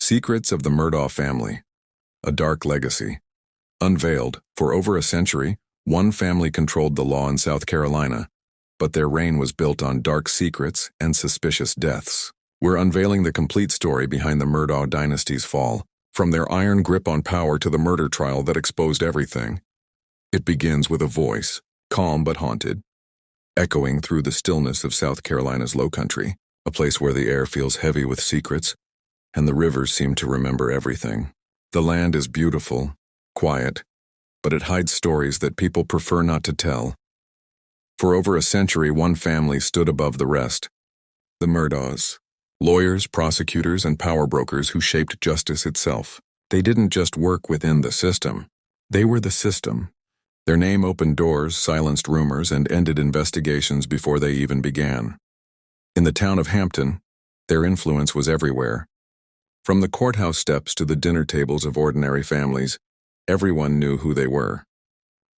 Secrets of the Murdaugh Family. A Dark Legacy. Unveiled. For over a century, one family controlled the law in South Carolina, but their reign was built on dark secrets and suspicious deaths. We're unveiling the complete story behind the Murdaugh dynasty's fall, from their iron grip on power to the murder trial that exposed everything. It begins with a voice, calm but haunted, echoing through the stillness of South Carolina's low country, a place where the air feels heavy with secrets, and the rivers seem to remember everything. The land is beautiful, quiet, but it hides stories that people prefer not to tell. For over a century, one family stood above the rest. The Murdaughs. Lawyers, prosecutors, and power brokers who shaped justice itself. They didn't just work within the system. They were the system. Their name opened doors, silenced rumors, and ended investigations before they even began. In the town of Hampton, their influence was everywhere. From the courthouse steps to the dinner tables of ordinary families, everyone knew who they were.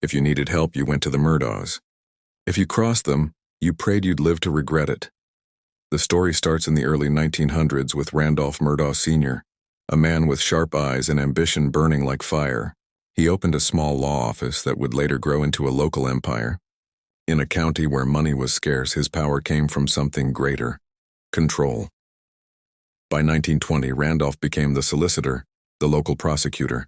If you needed help, you went to the Murdaughs. If you crossed them, you prayed you'd live to regret it. The story starts in the early 1900s with Randolph Murdaugh Sr., a man with sharp eyes and ambition burning like fire. He opened a small law office that would later grow into a local empire. In a county where money was scarce, his power came from something greater: control. By 1920, Randolph became the solicitor, the local prosecutor.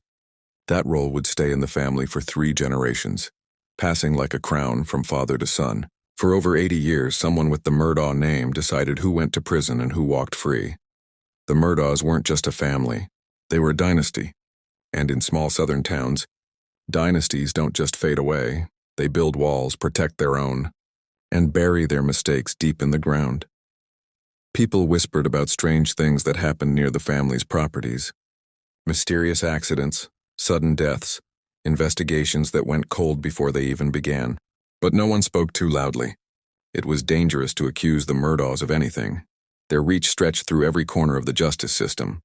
That role would stay in the family for 3 generations, passing like a crown from father to son. For over 80 years, someone with the Murdaugh name decided who went to prison and who walked free. The Murdaughs weren't just a family, they were a dynasty. And in small southern towns, dynasties don't just fade away, they build walls, protect their own, and bury their mistakes deep in the ground. People whispered about strange things that happened near the family's properties. Mysterious accidents, sudden deaths, investigations that went cold before they even began. But no one spoke too loudly. It was dangerous to accuse the Murdaughs of anything. Their reach stretched through every corner of the justice system.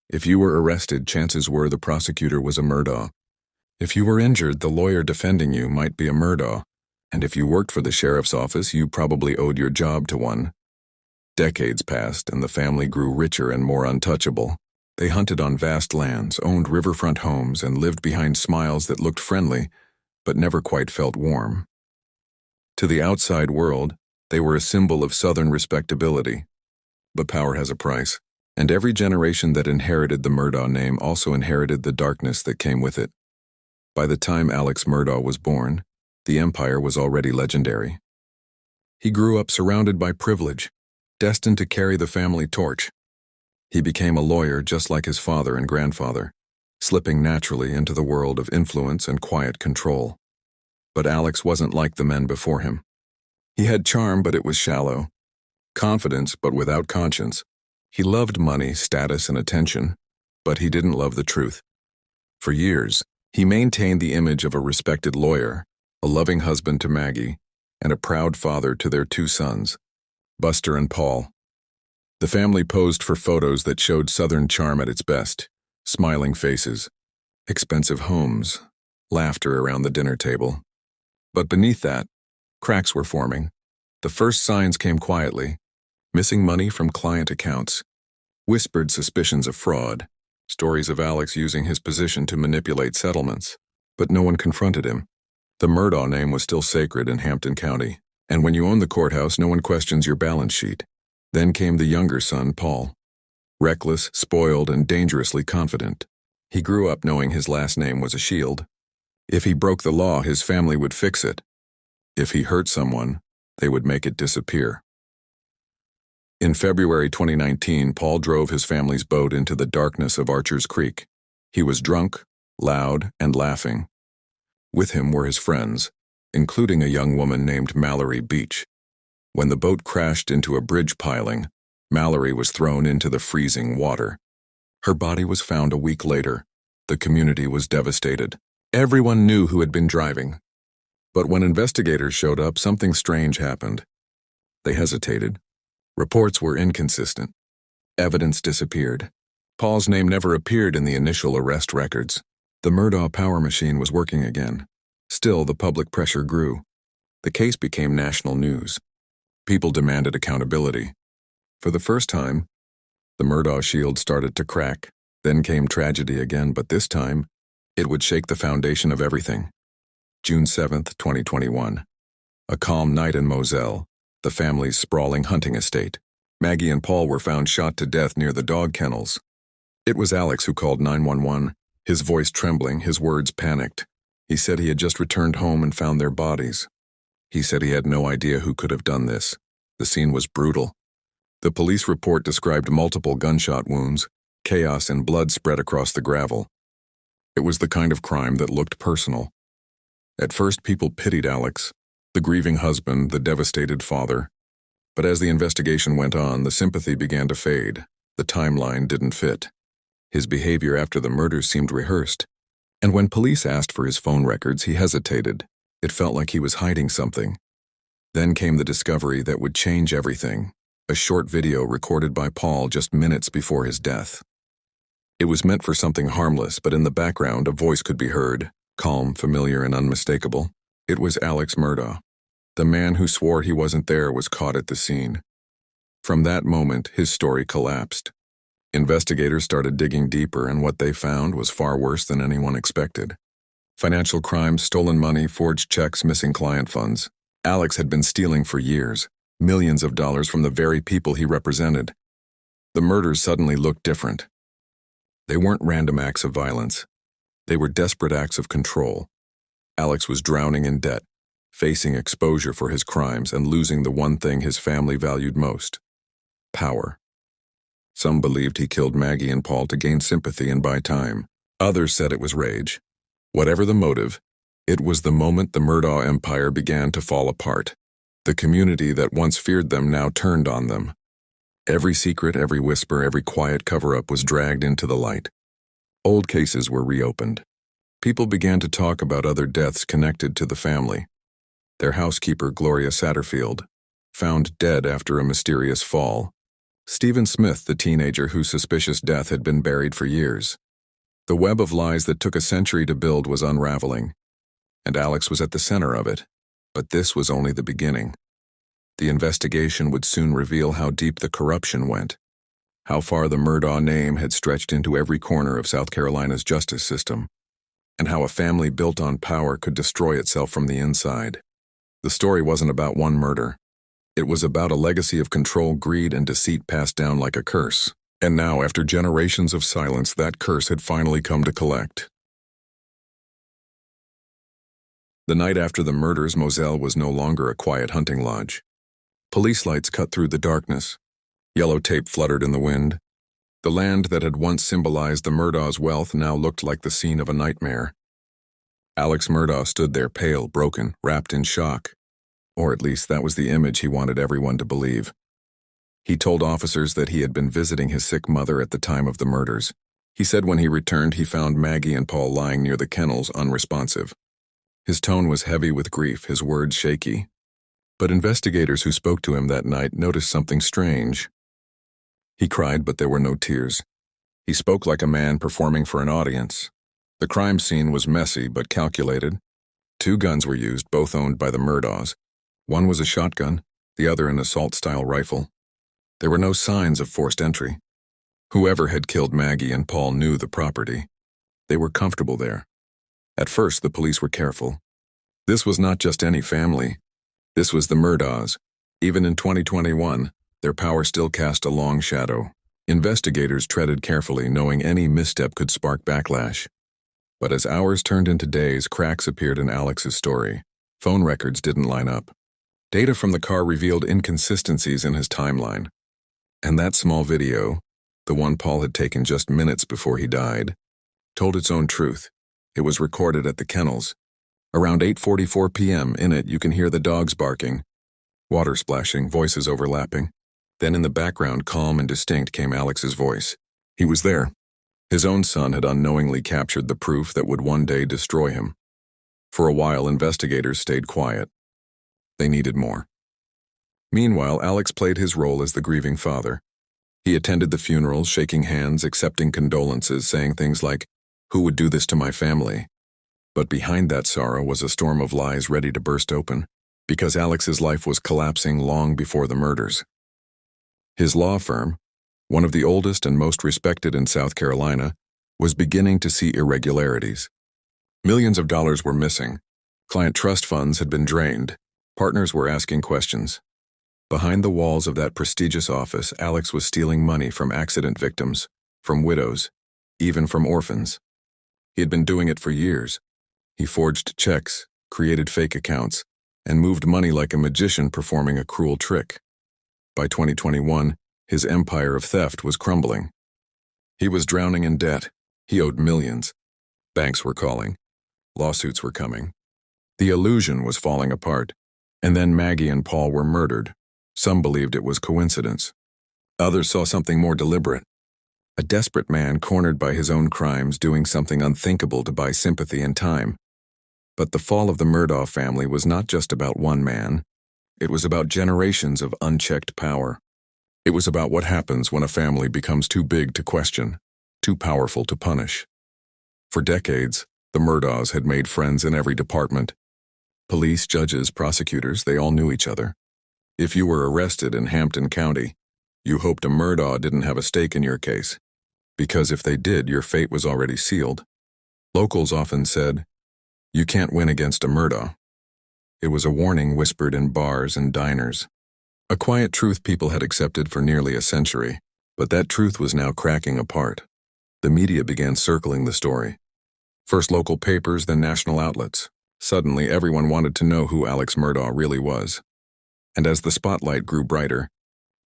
If you were arrested, chances were the prosecutor was a Murdaugh. If you were injured, the lawyer defending you might be a Murdaugh. And if you worked for the sheriff's office, you probably owed your job to one. Decades passed, and the family grew richer and more untouchable. They hunted on vast lands, owned riverfront homes, and lived behind smiles that looked friendly, but never quite felt warm. To the outside world, they were a symbol of Southern respectability. But power has a price, and every generation that inherited the Murdaugh name also inherited the darkness that came with it. By the time Alex Murdaugh was born, the empire was already legendary. He grew up surrounded by privilege, destined to carry the family torch. He became a lawyer just like his father and grandfather, slipping naturally into the world of influence and quiet control. But Alex wasn't like the men before him. He had charm, but it was shallow. Confidence, but without conscience. He loved money, status, and attention, but he didn't love the truth. For years, he maintained the image of a respected lawyer, a loving husband to Maggie, and a proud father to their 2 sons, Buster and Paul. The family posed for photos that showed Southern charm at its best: smiling faces, expensive homes, laughter around the dinner table. But beneath that, cracks were forming. The first signs came quietly: missing money from client accounts, whispered suspicions of fraud, stories of Alex using his position to manipulate settlements. But no one confronted him. The Murdaugh name was still sacred in Hampton County, and when you own the courthouse, no one questions your balance sheet. Then came the younger son, Paul. Reckless, spoiled, and dangerously confident. He grew up knowing his last name was a shield. If he broke the law, his family would fix it. If he hurt someone, they would make it disappear. In February 2019, Paul drove his family's boat into the darkness of Archer's Creek. He was drunk, loud, and laughing. With him were his friends, including a young woman named Mallory Beach. When the boat crashed into a bridge piling, Mallory was thrown into the freezing water. Her body was found a week later. The community was devastated. Everyone knew who had been driving. But when investigators showed up, something strange happened. They hesitated. Reports were inconsistent. Evidence disappeared. Paul's name never appeared in the initial arrest records. The Murdaugh power machine was working again. Still, the public pressure grew. The case became national news. People demanded accountability. For the first time, the Murdaugh shield started to crack. Then came tragedy again, but this time, it would shake the foundation of everything. June 7th, 2021. A calm night in Moselle, the family's sprawling hunting estate. Maggie and Paul were found shot to death near the dog kennels. It was Alex who called 911, his voice trembling, his words panicked. He said he had just returned home and found their bodies. He said he had no idea who could have done this. The scene was brutal. The police report described multiple gunshot wounds, chaos and blood spread across the gravel. It was the kind of crime that looked personal. At first, people pitied Alex, the grieving husband, the devastated father. But as the investigation went on, the sympathy began to fade. The timeline didn't fit. His behavior after the murders seemed rehearsed. And when police asked for his phone records, he hesitated. It felt like he was hiding something. Then came the discovery that would change everything. A short video recorded by Paul just minutes before his death. It was meant for something harmless, but in the background a voice could be heard, calm, familiar, and unmistakable. It was Alex Murdaugh. The man who swore he wasn't there was caught at the scene. From that moment, his story collapsed. Investigators started digging deeper, and what they found was far worse than anyone expected. Financial crimes, stolen money, forged checks, missing client funds. Alex had been stealing for years, millions of dollars from the very people he represented. The murders suddenly looked different. They weren't random acts of violence. They were desperate acts of control. Alex was drowning in debt, facing exposure for his crimes, and losing the one thing his family valued most: power. Some believed he killed Maggie and Paul to gain sympathy and buy time. Others said it was rage. Whatever the motive, it was the moment the Murdaugh empire began to fall apart. The community that once feared them now turned on them. Every secret, every whisper, every quiet cover-up was dragged into the light. Old cases were reopened. People began to talk about other deaths connected to the family. Their housekeeper, Gloria Satterfield, found dead after a mysterious fall. Stephen Smith, the teenager whose suspicious death had been buried for years. The web of lies that took a century to build was unraveling, and Alex was at the center of it. But this was only the beginning. The investigation would soon reveal how deep the corruption went, how far the Murdaugh name had stretched into every corner of South Carolina's justice system, and how a family built on power could destroy itself from the inside. The story wasn't about one murder. It was about a legacy of control, greed, and deceit passed down like a curse. And now, after generations of silence, that curse had finally come to collect. The night after the murders, Moselle was no longer a quiet hunting lodge. Police lights cut through the darkness. Yellow tape fluttered in the wind. The land that had once symbolized the Murdaugh's wealth now looked like the scene of a nightmare. Alex Murdaugh stood there, pale, broken, wrapped in shock. Or at least that was the image he wanted everyone to believe. He told officers that he had been visiting his sick mother at the time of the murders. He said when he returned, he found Maggie and Paul lying near the kennels, unresponsive. His tone was heavy with grief, his words shaky. But investigators who spoke to him that night noticed something strange. He cried, but there were no tears. He spoke like a man performing for an audience. The crime scene was messy but calculated. 2 guns were used, both owned by the Murdaughs. One was a shotgun, the other an assault-style rifle. There were no signs of forced entry. Whoever had killed Maggie and Paul knew the property. They were comfortable there. At first, the police were careful. This was not just any family. This was the Murdaughs. Even in 2021, their power still cast a long shadow. Investigators treaded carefully, knowing any misstep could spark backlash. But as hours turned into days, cracks appeared in Alex's story. Phone records didn't line up. Data from the car revealed inconsistencies in his timeline. And that small video, the one Paul had taken just minutes before he died, told its own truth. It was recorded at the kennels. Around 8:44 p.m., in it you can hear the dogs barking, water splashing, voices overlapping. Then in the background, calm and distinct, came Alex's voice. He was there. His own son had unknowingly captured the proof that would one day destroy him. For a while, investigators stayed quiet. They needed more. Meanwhile, Alex played his role as the grieving father. He attended the funerals, shaking hands, accepting condolences, saying things like, "Who would do this to my family?" But behind that sorrow was a storm of lies ready to burst open, because Alex's life was collapsing long before the murders. His law firm, one of the oldest and most respected in South Carolina, was beginning to see irregularities. Millions of dollars were missing. Client trust funds had been drained. Partners were asking questions. Behind the walls of that prestigious office, Alex was stealing money from accident victims, from widows, even from orphans. He had been doing it for years. He forged checks, created fake accounts, and moved money like a magician performing a cruel trick. By 2021, his empire of theft was crumbling. He was drowning in debt. He owed millions. Banks were calling. Lawsuits were coming. The illusion was falling apart. And then Maggie and Paul were murdered. Some believed it was coincidence. Others saw something more deliberate. A desperate man cornered by his own crimes doing something unthinkable to buy sympathy and time. But the fall of the Murdaugh family was not just about one man. It was about generations of unchecked power. It was about what happens when a family becomes too big to question, too powerful to punish. For decades, the Murdaughs had made friends in every department. Police, judges, prosecutors, they all knew each other. If you were arrested in Hampton County, you hoped a Murdaugh didn't have a stake in your case, because if they did, your fate was already sealed. Locals often said, "You can't win against a Murdaugh." It was a warning whispered in bars and diners. A quiet truth people had accepted for nearly a century, but that truth was now cracking apart. The media began circling the story. First local papers, then national outlets. Suddenly, everyone wanted to know who Alex Murdaugh really was. And as the spotlight grew brighter,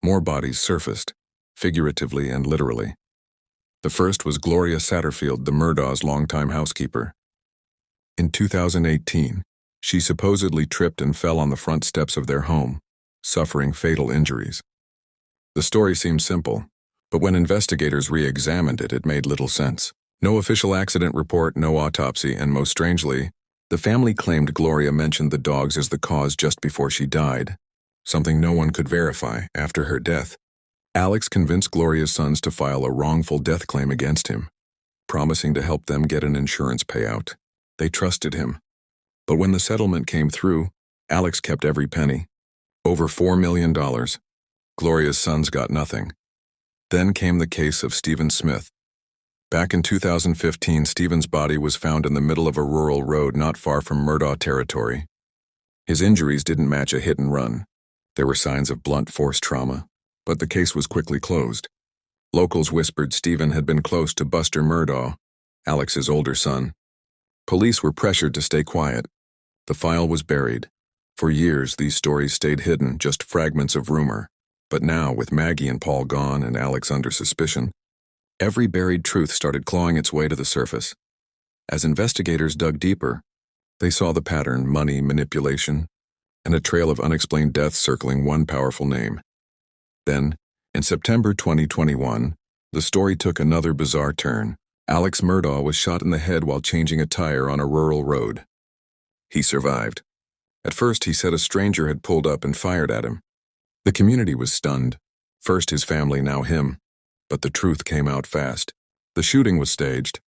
more bodies surfaced, figuratively and literally. The first was Gloria Satterfield, the Murdaugh's longtime housekeeper. In 2018, she supposedly tripped and fell on the front steps of their home, suffering fatal injuries. The story seemed simple, but when investigators re-examined it, it made little sense. No official accident report, no autopsy, and most strangely, the family claimed Gloria mentioned the dogs as the cause just before she died, something no one could verify after her death. Alex convinced Gloria's sons to file a wrongful death claim against him, promising to help them get an insurance payout. They trusted him. But when the settlement came through, Alex kept every penny. Over $4 million. Gloria's sons got nothing. Then came the case of Stephen Smith. Back in 2015, Stephen's body was found in the middle of a rural road not far from Murdaugh territory. His injuries didn't match a hit and run. There were signs of blunt force trauma, but the case was quickly closed. Locals whispered Stephen had been close to Buster Murdaugh, Alex's older son. Police were pressured to stay quiet. The file was buried. For years, these stories stayed hidden, just fragments of rumor. But now, with Maggie and Paul gone and Alex under suspicion, every buried truth started clawing its way to the surface. As investigators dug deeper, they saw the pattern: money, manipulation, and a trail of unexplained deaths circling one powerful name. Then, in September 2021, the story took another bizarre turn. Alex Murdaugh was shot in the head while changing a tire on a rural road. He survived. At first, he said a stranger had pulled up and fired at him. The community was stunned. First his family, now him. But the truth came out fast. The shooting was staged.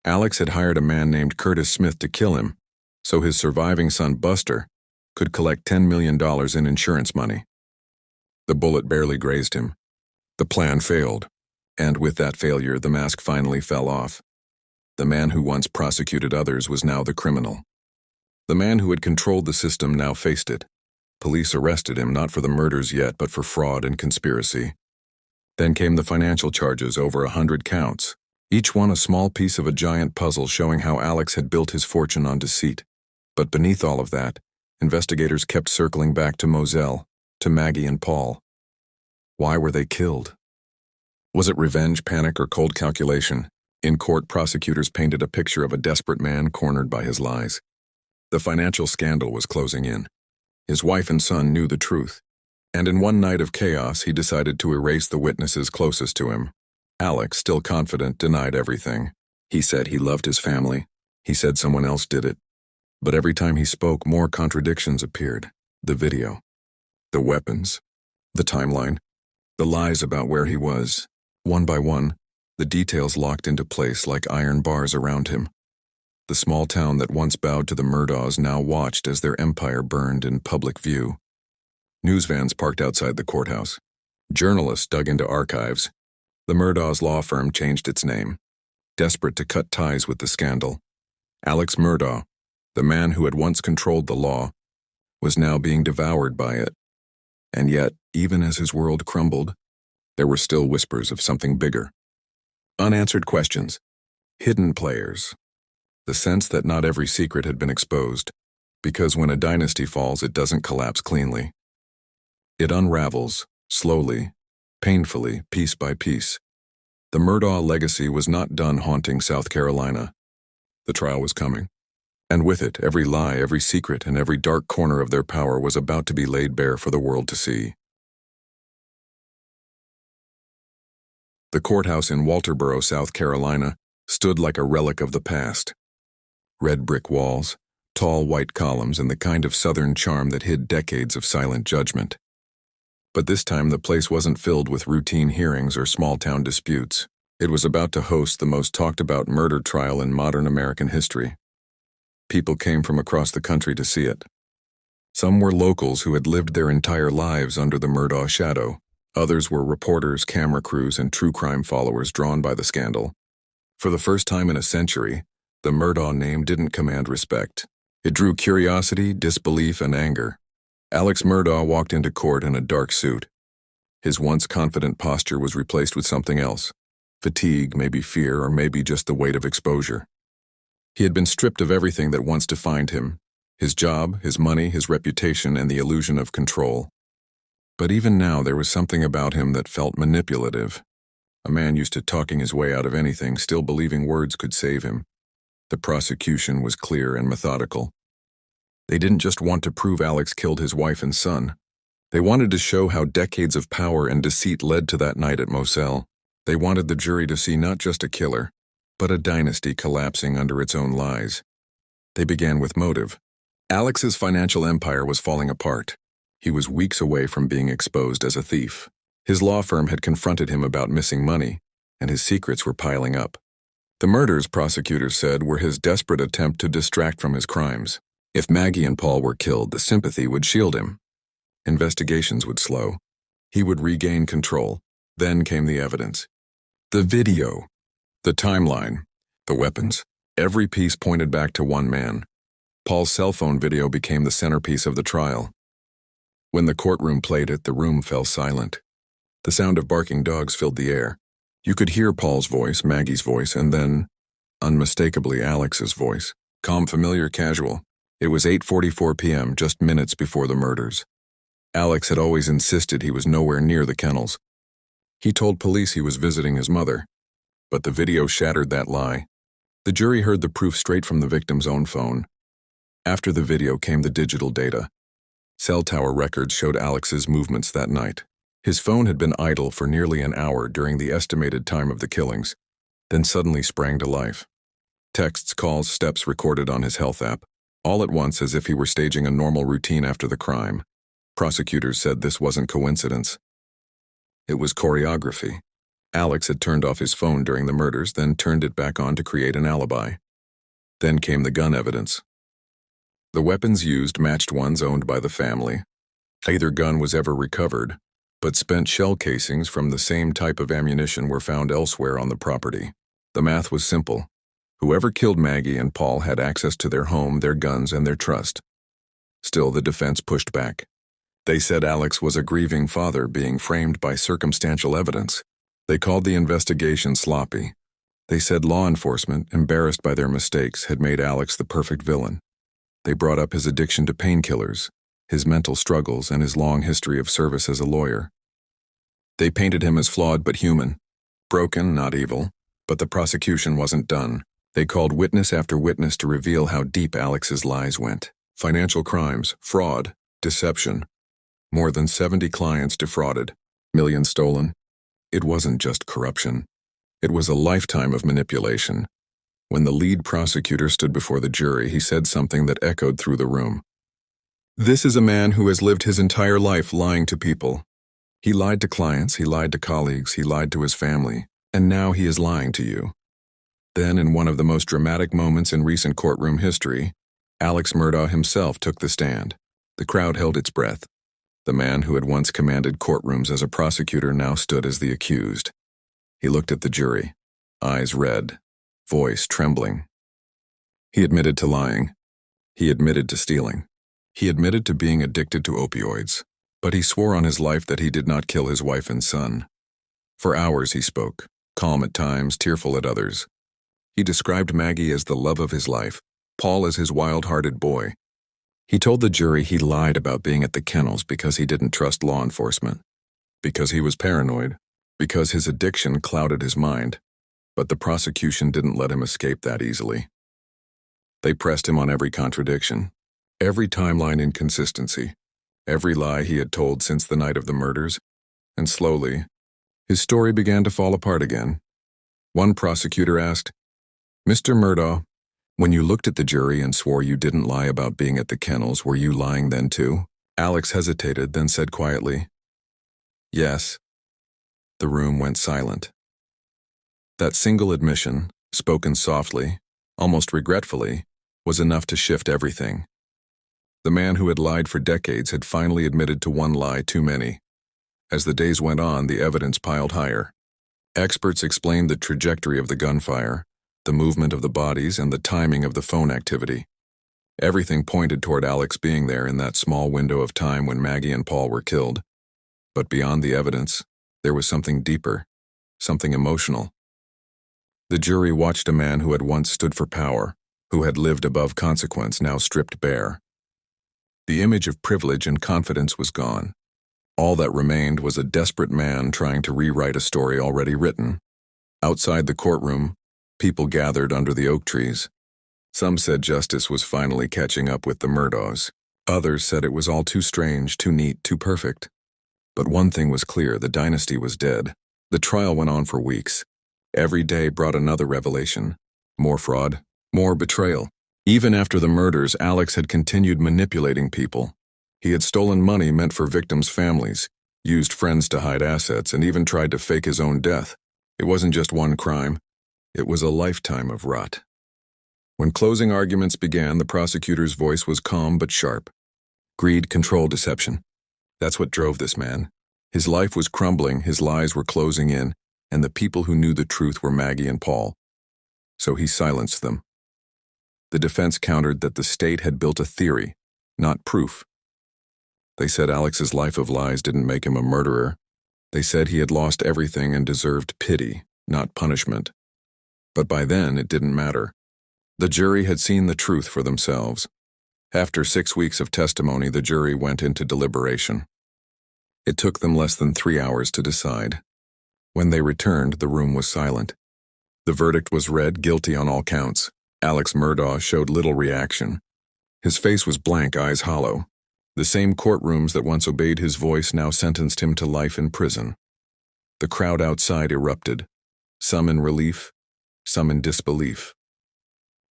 Alex had hired a man named Curtis Smith to kill him, so his surviving son Buster could collect $10 million in insurance money. The bullet barely grazed him. The plan failed, and with that failure, the mask finally fell off. The man who once prosecuted others was now the criminal. The man who had controlled the system now faced it. Police arrested him not for the murders yet, but for fraud and conspiracy. Then came the financial charges, over 100 counts, each one a small piece of a giant puzzle showing how Alex had built his fortune on deceit. But beneath all of that, investigators kept circling back to Moselle, to Maggie and Paul. Why were they killed? Was it revenge, panic, or cold calculation? In court, prosecutors painted a picture of a desperate man cornered by his lies. The financial scandal was closing in. His wife and son knew the truth. And in one night of chaos, he decided to erase the witnesses closest to him. Alex, still confident, denied everything. He said he loved his family. He said someone else did it. But every time he spoke, more contradictions appeared. The video, the weapons, the timeline, the lies about where he was. One by one, the details locked into place like iron bars around him. The small town that once bowed to the Murdaughs now watched as their empire burned in public view. News vans parked outside the courthouse. Journalists dug into archives. The Murdaughs' law firm changed its name. desperate to cut ties with the scandal. Alex Murdaugh, the man who had once controlled the law, was now being devoured by it. And yet, even as his world crumbled, there were still whispers of something bigger. Unanswered questions, hidden players, the sense that not every secret had been exposed, because when a dynasty falls, it doesn't collapse cleanly. It unravels, slowly, painfully, piece by piece. The Murdaugh legacy was not done haunting South Carolina. The trial was coming. And with it, every lie, every secret, and every dark corner of their power was about to be laid bare for the world to see. The courthouse in Walterboro, South Carolina, stood like a relic of the past. Red brick walls, tall white columns, and the kind of Southern charm that hid decades of silent judgment. But this time the place wasn't filled with routine hearings or small-town disputes. It was about to host the most talked-about murder trial in modern American history. People came from across the country to see it. Some were locals who had lived their entire lives under the Murdaugh shadow. Others were reporters, camera crews, and true crime followers drawn by the scandal. For the first time in a century, the Murdaugh name didn't command respect. It drew curiosity, disbelief, and anger. Alex Murdaugh walked into court in a dark suit. His once confident posture was replaced with something else. Fatigue, maybe fear, or maybe just the weight of exposure. He had been stripped of everything that once defined him: his job, his money, his reputation, and the illusion of control. But even now there was something about him that felt manipulative. A man used to talking his way out of anything, still believing words could save him. The prosecution was clear and methodical. They didn't just want to prove Alex killed his wife and son. They wanted to show how decades of power and deceit led to that night at Moselle. They wanted the jury to see not just a killer, but a dynasty collapsing under its own lies. They began with motive. Alex's financial empire was falling apart. He was weeks away from being exposed as a thief. His law firm had confronted him about missing money, and his secrets were piling up. The murders, prosecutors said, were his desperate attempt to distract from his crimes. If Maggie and Paul were killed, the sympathy would shield him. Investigations would slow. He would regain control. Then came the evidence. The video. The timeline. The weapons. Every piece pointed back to one man. Paul's cell phone video became the centerpiece of the trial. When the courtroom played it, the room fell silent. The sound of barking dogs filled the air. You could hear Paul's voice, Maggie's voice, and then, unmistakably, Alex's voice. Calm, familiar, casual. It was 8:44 p.m., just minutes before the murders. Alex had always insisted he was nowhere near the kennels. He told police he was visiting his mother, but the video shattered that lie. The jury heard the proof straight from the victim's own phone. After the video came the digital data. Cell tower records showed Alex's movements that night. His phone had been idle for nearly an hour during the estimated time of the killings, then suddenly sprang to life. Texts, calls, steps recorded on his health app, all at once as if he were staging a normal routine after the crime. Prosecutors said this wasn't coincidence. It was choreography. Alex had turned off his phone during the murders, then turned it back on to create an alibi. Then came the gun evidence. The weapons used matched ones owned by the family. Neither gun was ever recovered, but spent shell casings from the same type of ammunition were found elsewhere on the property. The math was simple. Whoever killed Maggie and Paul had access to their home, their guns, and their trust. Still, the defense pushed back. They said Alex was a grieving father being framed by circumstantial evidence. They called the investigation sloppy. They said law enforcement, embarrassed by their mistakes, had made Alex the perfect villain. They brought up his addiction to painkillers, his mental struggles, and his long history of service as a lawyer. They painted him as flawed but human. Broken, not evil. But the prosecution wasn't done. They called witness after witness to reveal how deep Alex's lies went. Financial crimes, fraud, deception. More than 70 clients defrauded, millions stolen. It wasn't just corruption. It was a lifetime of manipulation. When the lead prosecutor stood before the jury, he said something that echoed through the room. This is a man who has lived his entire life lying to people. He lied to clients, he lied to colleagues, he lied to his family, and now he is lying to you. Then, in one of the most dramatic moments in recent courtroom history, Alex Murdaugh himself took the stand. The crowd held its breath. The man who had once commanded courtrooms as a prosecutor now stood as the accused. He looked at the jury, eyes red, voice trembling. He admitted to lying. He admitted to stealing. He admitted to being addicted to opioids, but he swore on his life that he did not kill his wife and son. For hours he spoke, calm at times, tearful at others. He described Maggie as the love of his life, Paul as his wild-hearted boy. He told the jury he lied about being at the kennels because he didn't trust law enforcement, because he was paranoid, because his addiction clouded his mind. But the prosecution didn't let him escape that easily. They pressed him on every contradiction, every timeline inconsistency, every lie he had told since the night of the murders, and slowly, his story began to fall apart again. One prosecutor asked, "Mr. Murdaugh, when you looked at the jury and swore you didn't lie about being at the kennels, were you lying then too?" Alex hesitated, then said quietly, "Yes." The room went silent. That single admission, spoken softly, almost regretfully, was enough to shift everything. The man who had lied for decades had finally admitted to one lie too many. As the days went on, the evidence piled higher. Experts explained the trajectory of the gunfire, the movement of the bodies, and the timing of the phone activity. Everything pointed toward Alex being there in that small window of time when Maggie and Paul were killed. But beyond the evidence, there was something deeper, something emotional. The jury watched a man who had once stood for power, who had lived above consequence, now stripped bare. The image of privilege and confidence was gone. All that remained was a desperate man trying to rewrite a story already written. Outside the courtroom, people gathered under the oak trees. Some said justice was finally catching up with the Murdaughs. Others said it was all too strange, too neat, too perfect. But one thing was clear: the dynasty was dead. The trial went on for weeks. Every day brought another revelation. More fraud, more betrayal. Even after the murders, Alex had continued manipulating people. He had stolen money meant for victims' families, used friends to hide assets, and even tried to fake his own death. It wasn't just one crime. It was a lifetime of rot. When closing arguments began, the prosecutor's voice was calm but sharp. Greed, control, deception. That's what drove this man. His life was crumbling, his lies were closing in, and the people who knew the truth were Maggie and Paul. So he silenced them. The defense countered that the state had built a theory, not proof. They said Alex's life of lies didn't make him a murderer. They said he had lost everything and deserved pity, not punishment. But by then, it didn't matter. The jury had seen the truth for themselves. After 6 weeks of testimony, the jury went into deliberation. It took them less than 3 hours to decide. When they returned, the room was silent. The verdict was read, guilty on all counts. Alex Murdaugh showed little reaction. His face was blank, eyes hollow. The same courtrooms that once obeyed his voice now sentenced him to life in prison. The crowd outside erupted, some in relief, some in disbelief.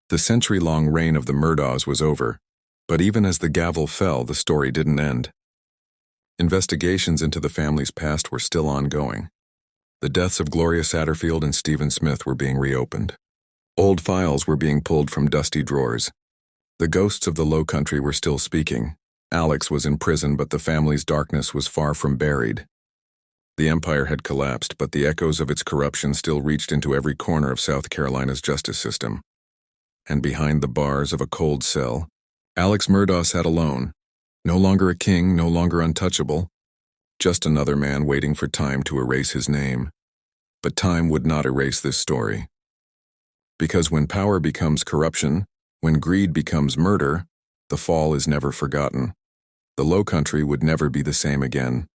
The century-long reign of the Murdaughs was over, but even as the gavel fell, the story didn't end. Investigations into the family's past were still ongoing. The deaths of Gloria Satterfield and Stephen Smith were being reopened. Old files were being pulled from dusty drawers. The ghosts of the Low Country were still speaking. Alex was in prison, but the family's darkness was far from buried. The empire had collapsed, but the echoes of its corruption still reached into every corner of South Carolina's justice system. And behind the bars of a cold cell, Alex Murdaugh sat alone, no longer a king, no longer untouchable, just another man waiting for time to erase his name. But time would not erase this story. Because when power becomes corruption, when greed becomes murder, the fall is never forgotten. The Low Country would never be the same again.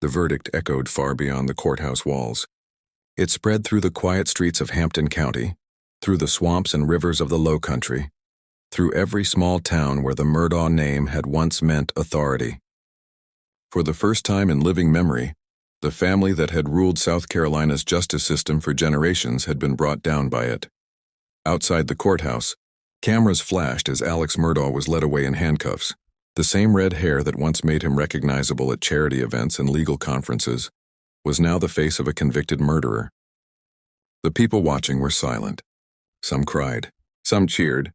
The verdict echoed far beyond the courthouse walls. It spread through the quiet streets of Hampton County, through the swamps and rivers of the Low Country, through every small town where the Murdaugh name had once meant authority. For the first time in living memory, the family that had ruled South Carolina's justice system for generations had been brought down by it. Outside the courthouse, cameras flashed as Alex Murdaugh was led away in handcuffs. The same red hair that once made him recognizable at charity events and legal conferences was now the face of a convicted murderer. The people watching were silent. Some cried, some cheered,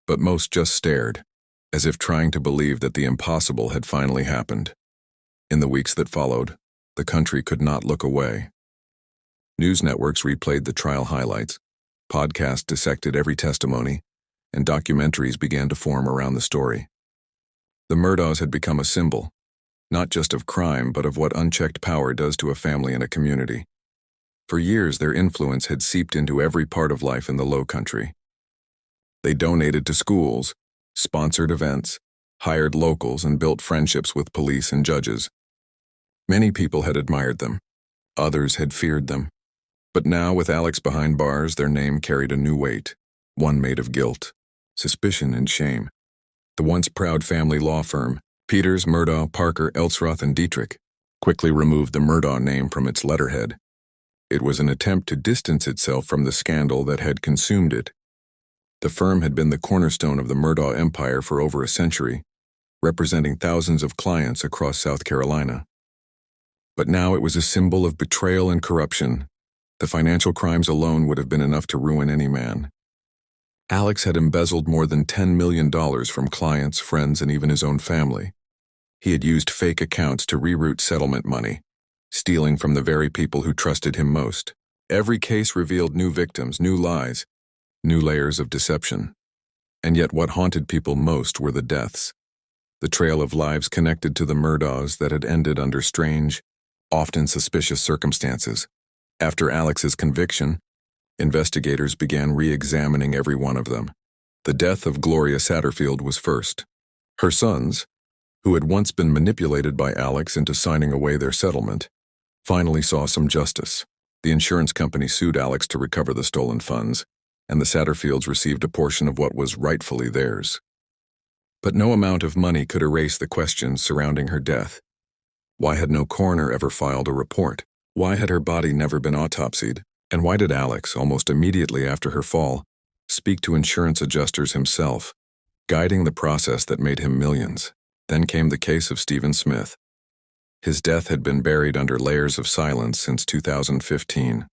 but most just stared, as if trying to believe that the impossible had finally happened. In the weeks that followed, the country could not look away. News networks replayed the trial highlights, podcasts dissected every testimony, and documentaries began to form around the story. The Murdaughs had become a symbol, not just of crime, but of what unchecked power does to a family and a community. For years, their influence had seeped into every part of life in the Low Country. They donated to schools, sponsored events, hired locals, and built friendships with police and judges. Many people had admired them. Others had feared them. But now, with Alex behind bars, their name carried a new weight, one made of guilt, suspicion, and shame. The once proud family law firm, Peters, Murdaugh, Parker, Elsroth, and Dietrich, quickly removed the Murdaugh name from its letterhead. It was an attempt to distance itself from the scandal that had consumed it. The firm had been the cornerstone of the Murdaugh empire for over a century, representing thousands of clients across South Carolina. But now it was a symbol of betrayal and corruption. The financial crimes alone would have been enough to ruin any man. Alex had embezzled more than $10 million from clients, friends, and even his own family. He had used fake accounts to reroute settlement money, stealing from the very people who trusted him most. Every case revealed new victims, new lies, new layers of deception. And yet what haunted people most were the deaths. The trail of lives connected to the Murdaughs that had ended under strange, often suspicious circumstances. After Alex's conviction, investigators began re-examining every one of them. The death of Gloria Satterfield was first. Her sons, who had once been manipulated by Alex into signing away their settlement, finally saw some justice. The insurance company sued Alex to recover the stolen funds, and the Satterfields received a portion of what was rightfully theirs. But no amount of money could erase the questions surrounding her death. Why had no coroner ever filed a report? Why had her body never been autopsied? And why did Alex, almost immediately after her fall, speak to insurance adjusters himself, guiding the process that made him millions? Then came the case of Stephen Smith. His death had been buried under layers of silence since 2015.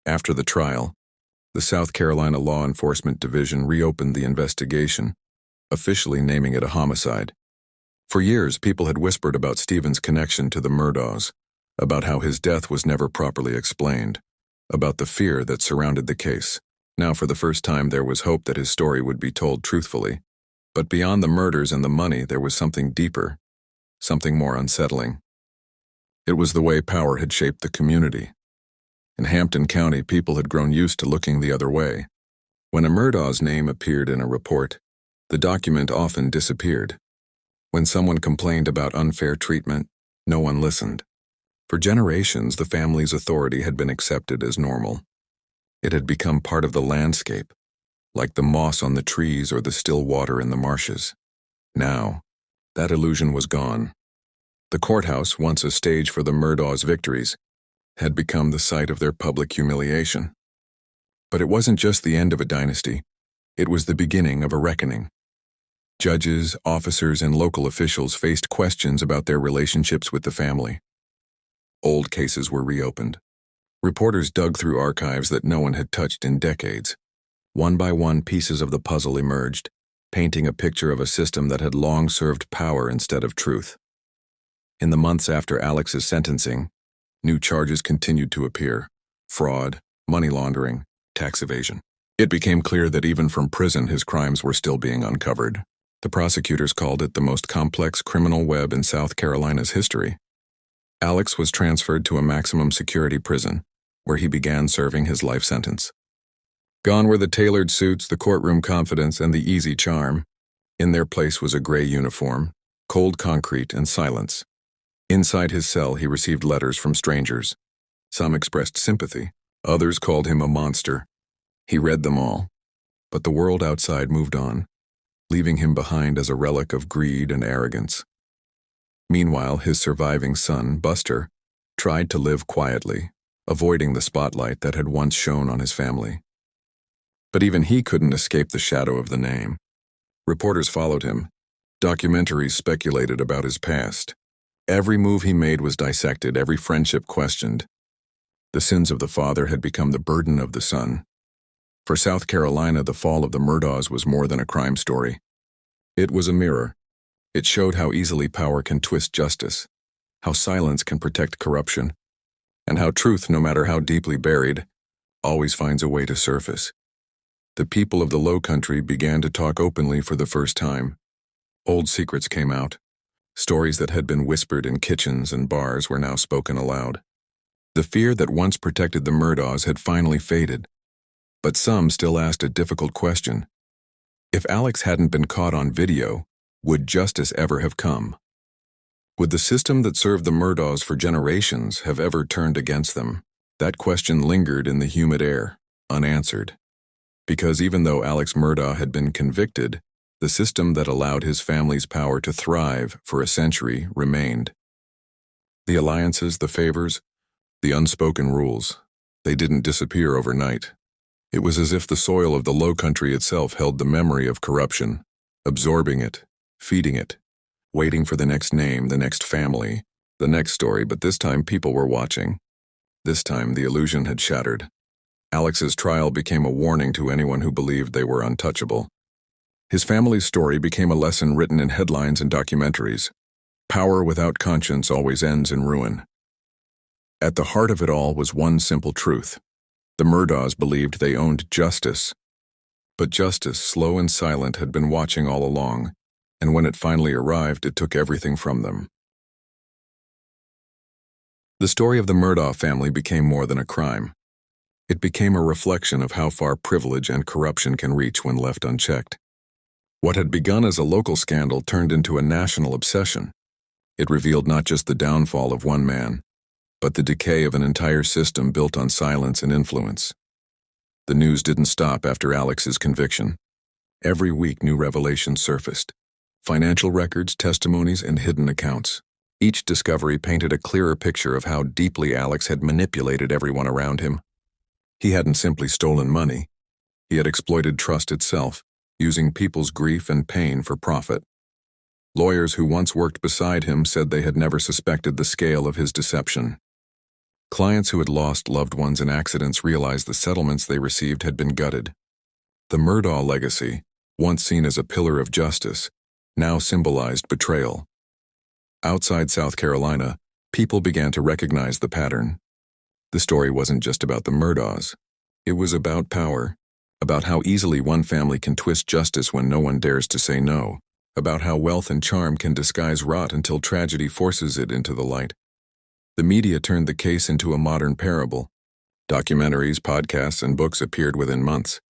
After the trial, the South Carolina Law Enforcement Division reopened the investigation, officially naming it a homicide. For years, people had whispered about Stephen's connection to the Murdaughs, about how his death was never properly explained, about the fear that surrounded the case. Now, for the first time, there was hope that his story would be told truthfully. But beyond the murders and the money, there was something deeper, something more unsettling. It was the way power had shaped the community. In Hampton County, people had grown used to looking the other way. When a Murdaugh's name appeared in a report, the document often disappeared. When someone complained about unfair treatment, no one listened. For generations, the family's authority had been accepted as normal. It had become part of the landscape, like the moss on the trees or the still water in the marshes. Now, that illusion was gone. The courthouse, once a stage for the Murdaughs' victories, had become the site of their public humiliation. But it wasn't just the end of a dynasty. It was the beginning of a reckoning. Judges, officers, and local officials faced questions about their relationships with the family. Old cases were reopened. Reporters dug through archives that no one had touched in decades. One by one, pieces of the puzzle emerged, painting a picture of a system that had long served power instead of truth. In the months after Alex's sentencing, new charges continued to appear: fraud, money laundering, tax evasion. It became clear that even from prison, his crimes were still being uncovered. The prosecutors called it the most complex criminal web in South Carolina's history. Alex was transferred to a maximum security prison, where he began serving his life sentence. Gone were the tailored suits, the courtroom confidence, and the easy charm. In their place was a gray uniform, cold concrete, and silence. Inside his cell, he received letters from strangers. Some expressed sympathy, others called him a monster. He read them all, but the world outside moved on, leaving him behind as a relic of greed and arrogance. Meanwhile, his surviving son, Buster, tried to live quietly, avoiding the spotlight that had once shone on his family. But even he couldn't escape the shadow of the name. Reporters followed him. Documentaries speculated about his past. Every move he made was dissected, every friendship questioned. The sins of the father had become the burden of the son. For South Carolina, the fall of the Murdaughs was more than a crime story. It was a mirror. It showed how easily power can twist justice, how silence can protect corruption, and how truth, no matter how deeply buried, always finds a way to surface. The people of the Low Country began to talk openly for the first time. Old secrets came out. Stories that had been whispered in kitchens and bars were now spoken aloud. The fear that once protected the Murdaughs had finally faded, but some still asked a difficult question. If Alex hadn't been caught on video, would justice ever have come? Would the system that served the Murdaughs for generations have ever turned against them? That question lingered in the humid air, unanswered. Because even though Alex Murdaugh had been convicted, the system that allowed his family's power to thrive for a century remained. The alliances, the favors, the unspoken rules, they didn't disappear overnight. It was as if the soil of the Low Country itself held the memory of corruption, absorbing it, feeding it, waiting for the next name, the next family, the next story, but this time people were watching. This time the illusion had shattered. Alex's trial became a warning to anyone who believed they were untouchable. His family's story became a lesson written in headlines and documentaries. Power without conscience always ends in ruin. At the heart of it all was one simple truth. The Murdaughs believed they owned justice. But justice, slow and silent, had been watching all along, and when it finally arrived, it took everything from them. The story of the Murdaugh family became more than a crime. It became a reflection of how far privilege and corruption can reach when left unchecked. What had begun as a local scandal turned into a national obsession. It revealed not just the downfall of one man, but the decay of an entire system built on silence and influence. The news didn't stop after Alex's conviction. Every week new revelations surfaced. Financial records, testimonies, and hidden accounts. Each discovery painted a clearer picture of how deeply Alex had manipulated everyone around him. He hadn't simply stolen money. He had exploited trust itself, using people's grief and pain for profit. Lawyers who once worked beside him said they had never suspected the scale of his deception. Clients who had lost loved ones in accidents realized the settlements they received had been gutted. The Murdaugh legacy, once seen as a pillar of justice, now symbolized betrayal. Outside South Carolina, people began to recognize the pattern. The story wasn't just about the Murdaughs. It was about power, about how easily one family can twist justice when no one dares to say no, about how wealth and charm can disguise rot until tragedy forces it into the light. The media turned the case into a modern parable. Documentaries, podcasts, and books appeared within months.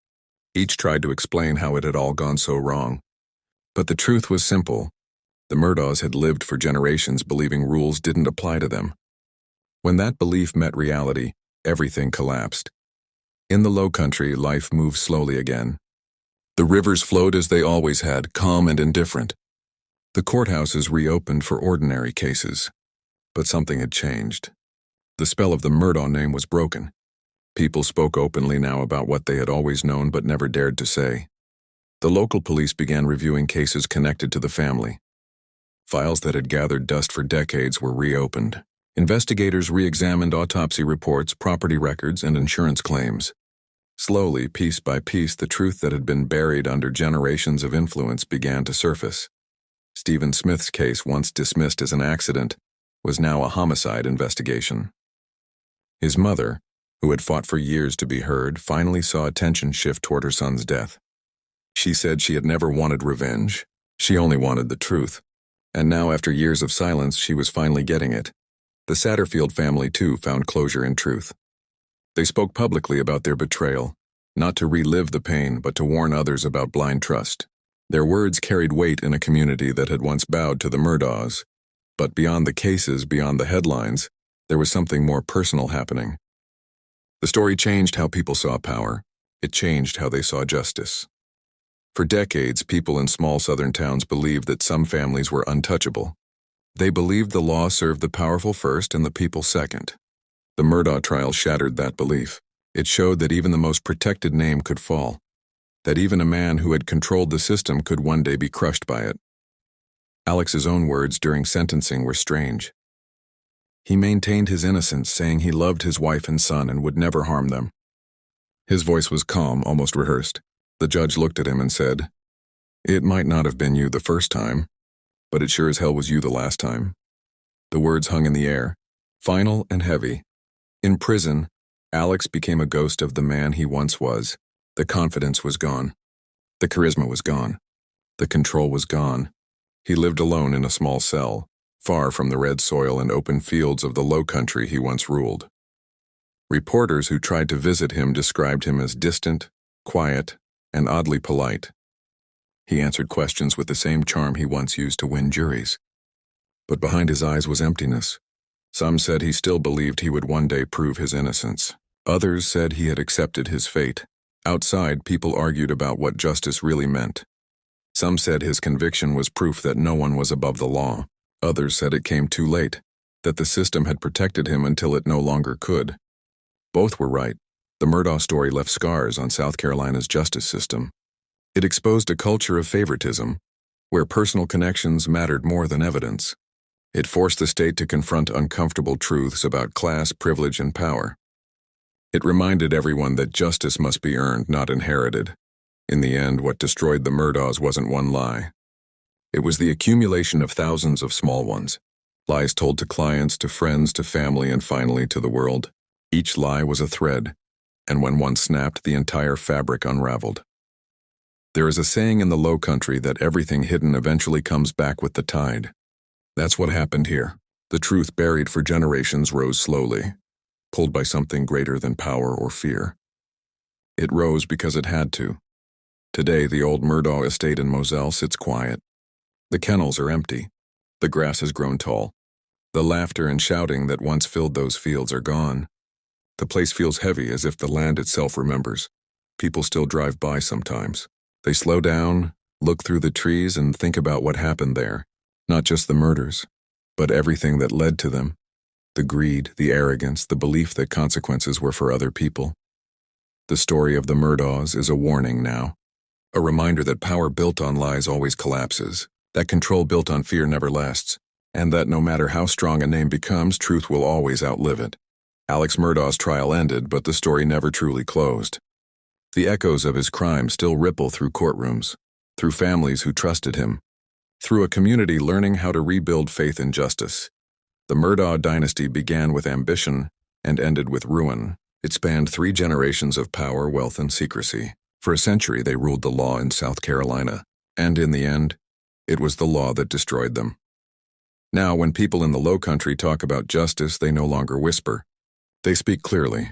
Each tried to explain how it had all gone so wrong. But the truth was simple. The Murdaughs had lived for generations believing rules didn't apply to them. When that belief met reality, everything collapsed. In the Low Country, life moved slowly again. The rivers flowed as they always had, calm and indifferent. The courthouses reopened for ordinary cases. But something had changed. The spell of the Murdaugh name was broken. People spoke openly now about what they had always known but never dared to say. The local police began reviewing cases connected to the family. Files that had gathered dust for decades were reopened. Investigators re-examined autopsy reports, property records, and insurance claims. Slowly, piece by piece, the truth that had been buried under generations of influence began to surface. Stephen Smith's case, once dismissed as an accident, was now a homicide investigation. His mother, who had fought for years to be heard, finally saw attention shift toward her son's death. She said she had never wanted revenge. She only wanted the truth. And now, after years of silence, she was finally getting it. The Satterfield family, too, found closure in truth. They spoke publicly about their betrayal, not to relive the pain, but to warn others about blind trust. Their words carried weight in a community that had once bowed to the Murdaughs. But beyond the cases, beyond the headlines, there was something more personal happening. The story changed how people saw power. It changed how they saw justice. For decades, people in small southern towns believed that some families were untouchable. They believed the law served the powerful first and the people second. The Murdaugh trial shattered that belief. It showed that even the most protected name could fall, that even a man who had controlled the system could one day be crushed by it. Alex's own words during sentencing were strange. He maintained his innocence, saying he loved his wife and son and would never harm them. His voice was calm, almost rehearsed. The judge looked at him and said, "It might not have been you the first time, but it sure as hell was you the last time." The words hung in the air, final and heavy. In prison, Alex became a ghost of the man he once was. The confidence was gone. The charisma was gone. The control was gone. He lived alone in a small cell, far from the red soil and open fields of the low country he once ruled. Reporters who tried to visit him described him as distant, quiet, and oddly polite. He answered questions with the same charm he once used to win juries. But behind his eyes was emptiness. Some said he still believed he would one day prove his innocence. Others said he had accepted his fate. Outside, people argued about what justice really meant. Some said his conviction was proof that no one was above the law. Others said it came too late, that the system had protected him until it no longer could. Both were right. The Murdaugh story left scars on South Carolina's justice system. It exposed a culture of favoritism, where personal connections mattered more than evidence. It forced the state to confront uncomfortable truths about class, privilege, and power. It reminded everyone that justice must be earned, not inherited. In the end, what destroyed the Murdaughs wasn't one lie. It was the accumulation of thousands of small ones. Lies told to clients, to friends, to family, and finally to the world. Each lie was a thread, and when one snapped, the entire fabric unraveled. There is a saying in the Low Country that everything hidden eventually comes back with the tide. That's what happened here. The truth buried for generations rose slowly, pulled by something greater than power or fear. It rose because it had to. Today, the old Murdaugh estate in Moselle sits quiet. The kennels are empty. The grass has grown tall. The laughter and shouting that once filled those fields are gone. The place feels heavy, as if the land itself remembers. People still drive by sometimes. They slow down, look through the trees, and think about what happened there. Not just the murders, but everything that led to them. The greed, the arrogance, the belief that consequences were for other people. The story of the Murdaughs is a warning now. A reminder that power built on lies always collapses, that control built on fear never lasts, and that no matter how strong a name becomes, truth will always outlive it. Alex Murdaugh's trial ended, but the story never truly closed. The echoes of his crime still ripple through courtrooms, through families who trusted him, through a community learning how to rebuild faith in justice. The Murdaugh dynasty began with ambition and ended with ruin. It spanned 3 generations of power, wealth, and secrecy. For a century, they ruled the law in South Carolina, and in the end, it was the law that destroyed them. Now, when people in the Low Country talk about justice, they no longer whisper. They speak clearly,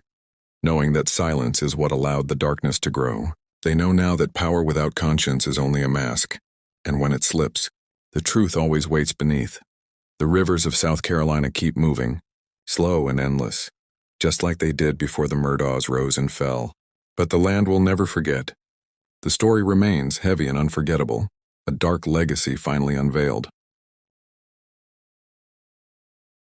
knowing that silence is what allowed the darkness to grow. They know now that power without conscience is only a mask, and when it slips, the truth always waits beneath. The rivers of South Carolina keep moving, slow and endless, just like they did before the Murdaughs rose and fell. But the land will never forget. The story remains heavy and unforgettable, a dark legacy finally unveiled.